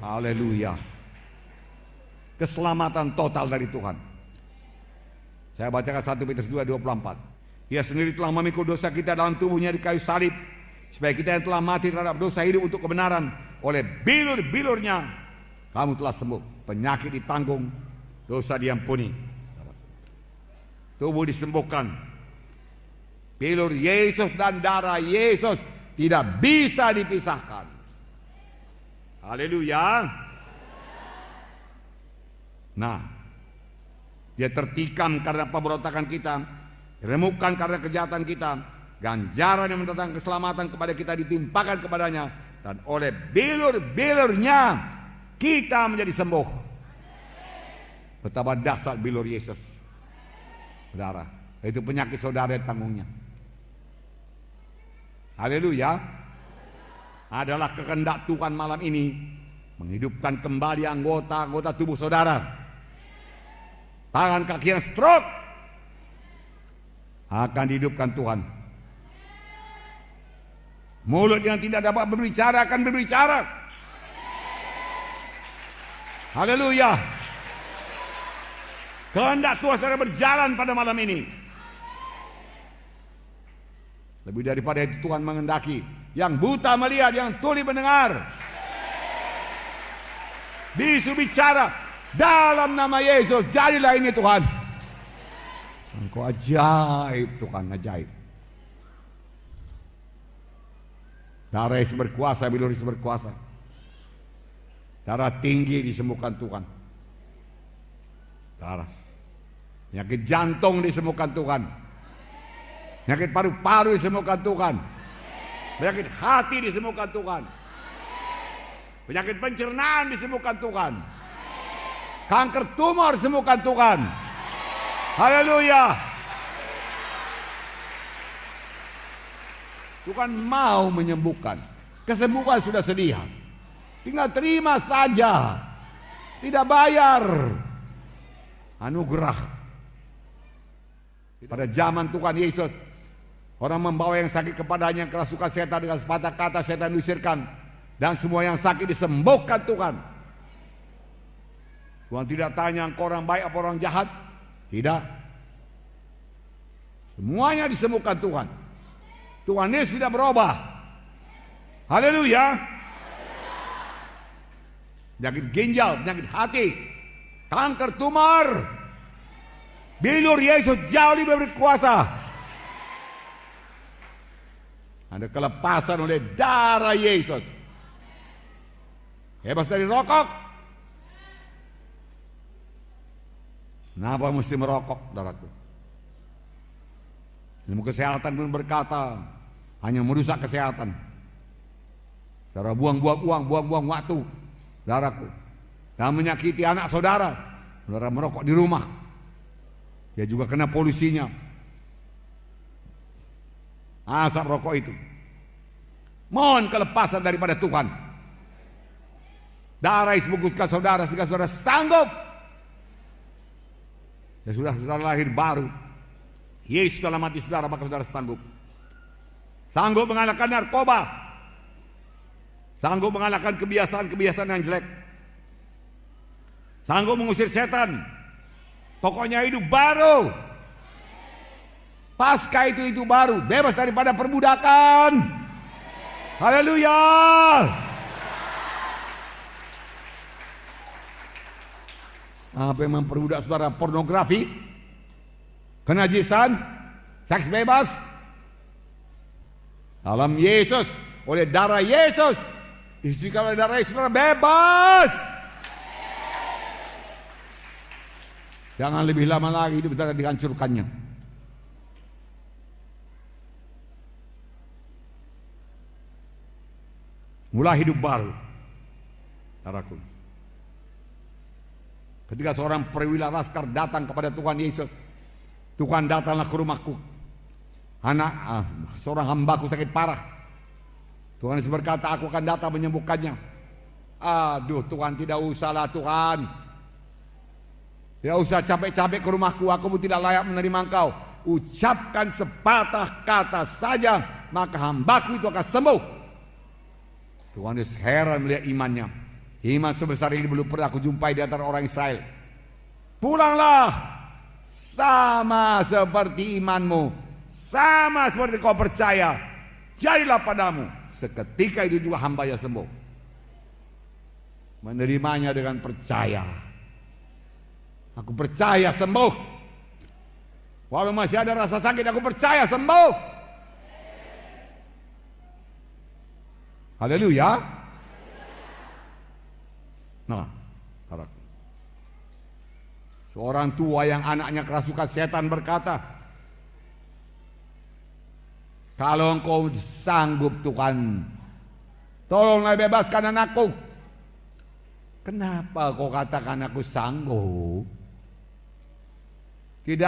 Haleluya. Keselamatan total dari Tuhan. Saya bacakan 1 Petrus 2:24. Ia sendiri telah memikul dosa kita dalam tubuhnya di kayu salib, supaya kita yang telah mati terhadap dosa hidup untuk kebenaran. Oleh bilur-bilurnya kamu telah sembuh. Penyakit ditanggung, dosa diampuni, tubuh disembuhkan. Bilur Yesus dan darah Yesus tidak bisa dipisahkan. Haleluya. Nah, dia tertikam karena pemberontakan kita, diremukkan karena kejahatan kita, ganjaran yang mendatangkan keselamatan kepada kita ditimpakan kepadanya, dan oleh bilur-bilurnya kita menjadi sembuh. Betapa dahsyat bilur Yesus, saudara. Itu penyakit saudara tanggungnya. Haleluya. Adalah kehendak Tuhan malam ini menghidupkan kembali anggota-anggota tubuh saudara. Tangan kaki yang stroke akan dihidupkan Tuhan. Mulut yang tidak dapat berbicara akan berbicara. Haleluya. Kehendak Tuhan saudara berjalan pada malam ini. Lebih daripada itu Tuhan menghendaki yang buta melihat, yang tuli mendengar, bisu bicara. Dalam nama Yesus, jadilah ini Tuhan. Engkau ajaib Tuhan, ajaib. Darah Yesus berkuasa, bilur Yesus berkuasa. Darah tinggi disembuhkan Tuhan. Darah. Penyakit jantung disembuhkan Tuhan. Penyakit paru-paru disembuhkan Tuhan. Penyakit hati disembuhkan Tuhan. Penyakit pencernaan disembuhkan Tuhan. Kanker tumor sembuhkan Tuhan. Haleluya. Tuhan mau menyembuhkan. Kesembuhan sudah sedia. Tinggal terima saja. Tidak bayar. Anugerah. Pada zaman Tuhan Yesus, orang membawa yang sakit kepadanya, kerasukan setan, dengan sepatah kata setan diusirkan, dan semua yang sakit disembuhkan Tuhan. Tuhan tidak tanya engkau orang baik apa orang jahat. Tidak. Semuanya disembuhkan Tuhan. Tuhan Yesus tidak berubah. Haleluya. Penyakit ginjal, penyakit hati, kanker tumor, bilur Yesus jauh lebih berkuasa. Ada kelepasan oleh darah Yesus. Bebas dari rokok. Kenapa mesti merokok, saudaraku? Ilmu kesehatan pun berkata hanya merusak kesehatan. Saudara buang-buang uang, buang-buang waktu, saudaraku, dan menyakiti anak saudara. Saudara merokok di rumah, dia juga kena polusinya, asap rokok itu. Mohon kelepasan daripada Tuhan. Darah Yesus bungkuskan saudara sehingga saudara sanggup. Ya sudah, saudara lahir baru. Yesus dalam hati saudara, maka saudara sanggup. Sanggup mengalahkan narkoba. Sanggup mengalahkan kebiasaan-kebiasaan yang jelek. Sanggup mengusir setan. Pokoknya hidup baru. Pasca itu baru. Bebas daripada perbudakan. Haleluya. Apa yang memperbudak saudara? Pornografi, kenajisan, seks bebas. Dalam Yesus, oleh darah Yesus, istiqamah oleh darah Yesus, saudara bebas. Jangan lebih lama lagi hidup kita dihancurkannya. Mulai hidup baru, saudaraku. Ketika seorang perwira laskar datang kepada Tuhan Yesus, Tuhan datanglah ke rumahku. Seorang hambaku sakit parah. Tuhan Yesus berkata, aku akan datang menyembuhkannya. Aduh Tuhan, tidak usahlah Tuhan. Tidak usah capek-capek ke rumahku, aku pun tidak layak menerima engkau. Ucapkan sepatah kata saja, maka hambaku itu akan sembuh. Tuhan Yesus heran melihat imannya. Iman sebesar ini belum pernah aku jumpai di antara orang Israel. Pulanglah sama seperti imanmu, sama seperti kau percaya, jadilah padamu. Seketika itu juga hambanya sembuh. Menerimanya dengan percaya. Aku percaya sembuh. Walau masih ada rasa sakit, aku percaya sembuh. Haleluya. Nah, seorang tua yang anaknya kerasukan setan berkata, kalau engkau sanggup Tuhan, tolonglah bebaskan anakku. Kenapa kau katakan aku sanggup? Tidak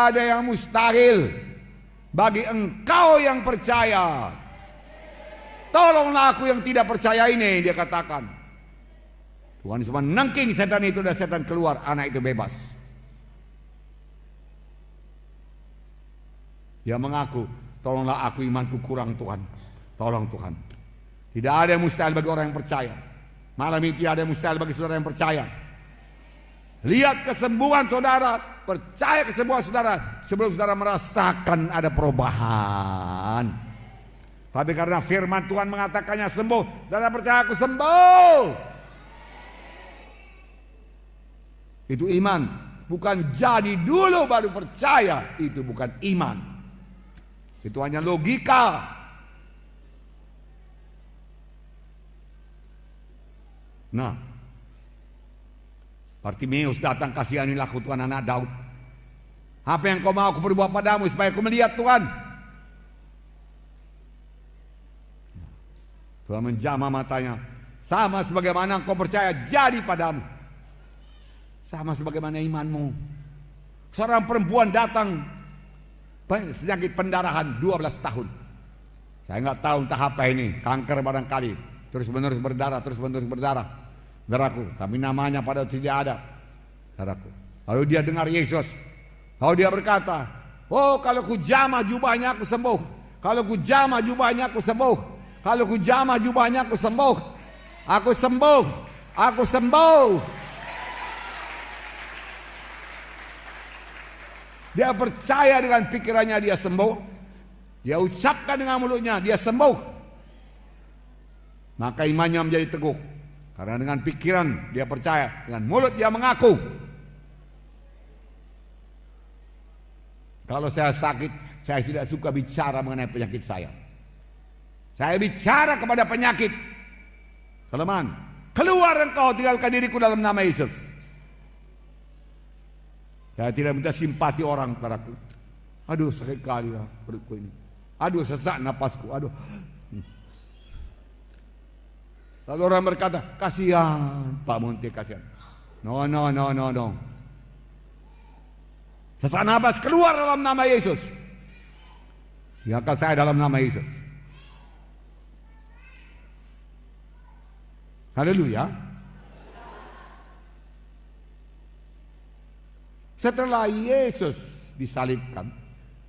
ada yang mustahil bagi engkau yang percaya. Tolonglah aku yang tidak percaya ini, dia katakan. Tuhan Yesus menangking setan itu dan setan keluar, anak itu bebas. Dia mengaku, tolonglah aku, imanku kurang Tuhan. Tolong Tuhan. Tidak ada yang mustahil bagi orang yang percaya. Malam ini tidak ada yang mustahil bagi saudara yang percaya. Lihat kesembuhan saudara, percaya kesembuhan saudara sebelum saudara merasakan ada perubahan. Tapi karena firman Tuhan mengatakannya sembuh, saudara percaya aku sembuh. Itu iman, bukan jadi dulu baru percaya. Itu bukan iman. Itu hanya logika. Nah, Bartimeus datang, kasihanilah aku Tuhan, anak Daud. Apa yang kau mau aku berbuat padamu supaya aku melihat Tuhan? Tuhan menjamah matanya. Sama sebagaimana kau percaya jadi padamu. Sama sebagaimana imanmu. Seorang perempuan datang penyakit pendarahan 12 tahun. Saya nggak tahu entah apa ini, kanker barangkali. Terus menerus berdarah, Saudaraku, tapi namanya pada tidak ada. Saudaraku. Lalu dia dengar Yesus. Lalu dia berkata, oh kalau ku jamah jubahnya aku sembuh. Kalau ku jamah jubahnya aku sembuh. Kalau ku jamah jubahnya aku sembuh. Aku sembuh. Aku sembuh. Dia percaya dengan pikirannya dia sembuh. Dia ucapkan dengan mulutnya dia sembuh. Maka imannya menjadi teguh. Karena dengan pikiran dia percaya, dengan mulut dia mengaku. Kalau saya sakit, saya tidak suka bicara mengenai penyakit saya. Saya bicara kepada penyakit. Saleman, keluar engkau, tinggalkan diriku dalam nama Yesus. Saya tidak minta simpati orang padaku. Aduh sakit kali lah perutku ini. Aduh sesak napasku. Aduh. Lalu orang berkata, kasihan Pak Munti, kasihan. No. Sesak napas, keluar dalam nama Yesus. Biarkan saya dalam nama Yesus. Haleluya. Setelah Yesus disalibkan,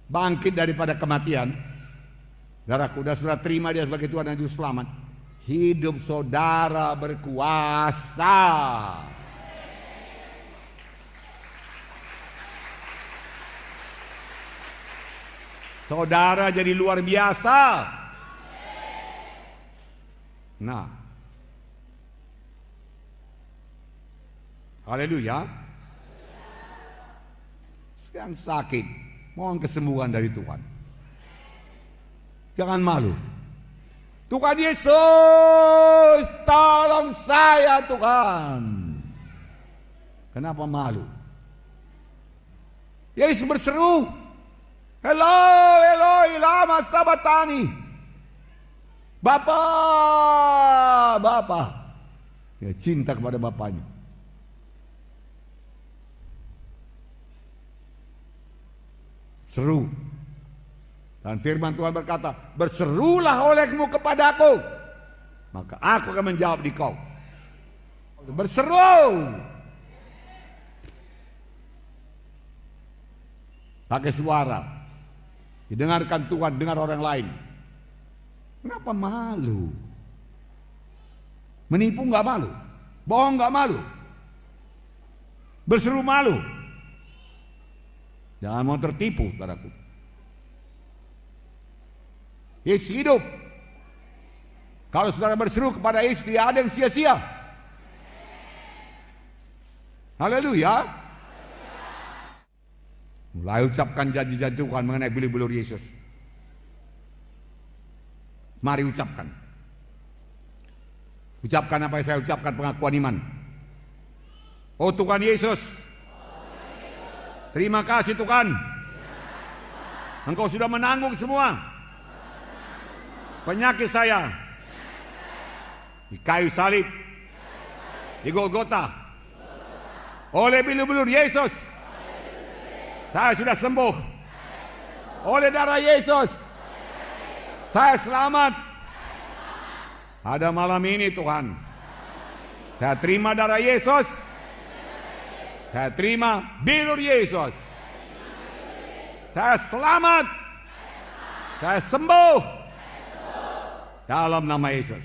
bangkit daripada kematian, saudaraku, sudah terima dia sebagai Tuhan dan Juru Selamat, hidup saudara berkuasa. Saudara jadi luar biasa. Nah, haleluya. Yang sakit, mohon kesembuhan dari Tuhan. Jangan malu. Tuhan Yesus, tolong saya Tuhan. Kenapa malu? Yesus berseru, Eloi, Eloi, lama sabatani. Bapa. Dia cinta kepada bapaknya. Seru. Dan firman Tuhan berkata, berserulah olehmu kepadaku, maka aku akan menjawab di kau. Berseru. Pakai suara. Didengarkan Tuhan, dengar orang lain. Kenapa malu? Menipu nggak malu? Bohong nggak malu. Berseru malu. Jangan mau tertipu, saudaraku. Yesus hidup. Kalau saudara berseru kepada Yesus, tidak ada yang sia-sia. Haleluya. Mulai ucapkan janji-janji Tuhan mengenai bilur-bilur Yesus. Mari ucapkan. Ucapkan apa yang saya ucapkan, pengakuan iman. Oh Tuhan Yesus, terima kasih Tuhan. Engkau sudah menanggung semua penyakit saya di kayu salib, di Golgota. Oleh bilur-bilur Yesus, saya sudah sembuh. Oleh darah Yesus, saya selamat. Pada malam ini Tuhan, saya terima darah Yesus. Saya terima bilur Yesus. Saya selamat. Saya sembuh. Dalam nama Yesus.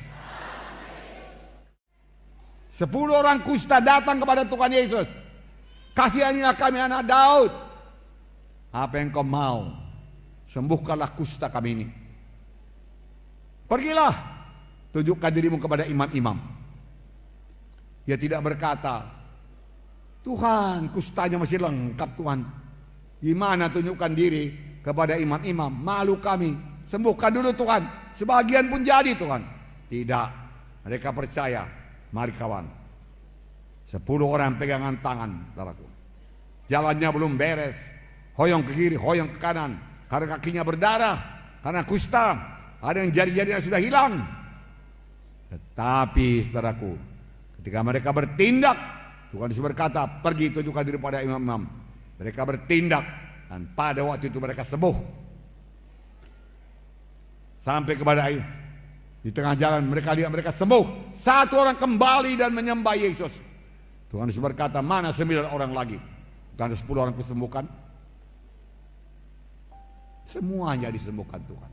10 orang kusta datang kepada Tuhan Yesus. Kasihanilah kami anak Daud. Apa yang kau mau? Sembuhkanlah kusta kami ini. Pergilah. Tunjukkan dirimu kepada imam-imam. Dia tidak berkata, Tuhan, kustanya masih lengkap Tuhan. Gimana tunjukkan diri kepada imam-imam? Malu kami. Sembuhkan dulu Tuhan. Sebagian pun jadi Tuhan. Tidak. Mereka percaya. Mari kawan. 10 orang pegangan tangan, saudaraku. Jalannya belum beres. Hoyong ke kiri, hoyong ke kanan. Karena kakinya berdarah. Karena kusta. Ada yang jari-jarinya sudah hilang. Tetapi saudaraku, ketika mereka bertindak, Tuhan Yesus berkata, pergi tunjukkan diri pada imam-imam. Mereka bertindak dan pada waktu itu mereka sembuh. Sampai kepada air. Di tengah jalan mereka lihat mereka sembuh. 1 orang kembali dan menyembah Yesus. Tuhan Yesus berkata, mana 9 orang lagi? Bukan 10 orang kusembuhkan? Semuanya disembuhkan Tuhan.